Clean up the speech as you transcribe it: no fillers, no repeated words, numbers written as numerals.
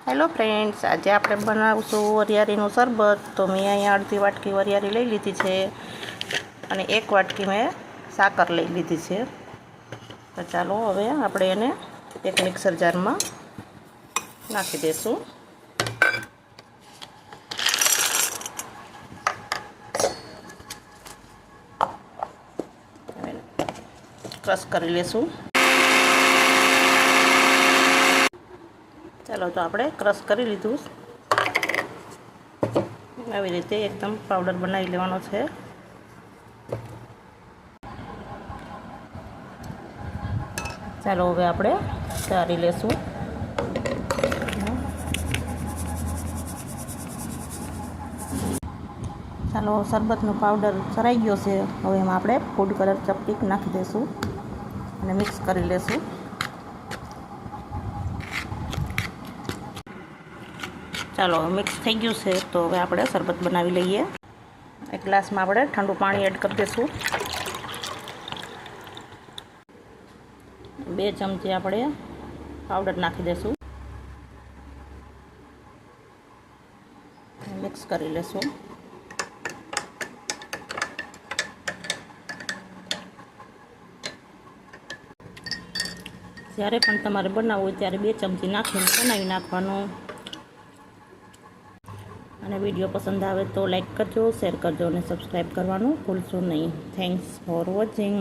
Hello friends, આજે આપણે બનાવશું વરિયાળીનું શરબત. તો મેં અહીંયા અડધી વાટકી વરિયાળી લઈ લીધી છે અને 1 વાટકી મેં સાકર લઈ લીધી છે. તો ચાલો હવે આપણે એને એક મિક્સર જારમાં નાખી દઈશું. ક્રશ કરી લેશું. ચાલો, તો આપણે ક્રશ કરી લીધું. આવી રીતે એકદમ પાવડર બનાવી લેવાનો છે. ચાલો હવે આપણે ચારી લેશું. ચાલો, શરબતનો પાવડર ચરાઈ ગયો છે. હવે એમાં આપણે ફૂડ કલર ચપટી નાખી દઈશું અને મિક્સ કરી લેશું. ચાલો, મિક્સ થઈ ગયું છે. તો હવે આપણે શરબત બનાવી લઈએ. એક ગ્લાસમાં આપણે ઠંડુ પાણી એડ કરી દઈશું. 2 ચમચી આપણે પાવડર નાખી દઈશું. મિક્સ કરી લેશું. જ્યારે પણ તમારે બનાવવું હોય ત્યારે 2 ચમચી નાખીને બનાવી નાખવાનું. અને વિડીયો પસંદ આવે તો લાઈક કરજો, શેર કરજો અને સબસ્ક્રાઈબ કરવાનું ભૂલશો નહીં. Thanks for watching.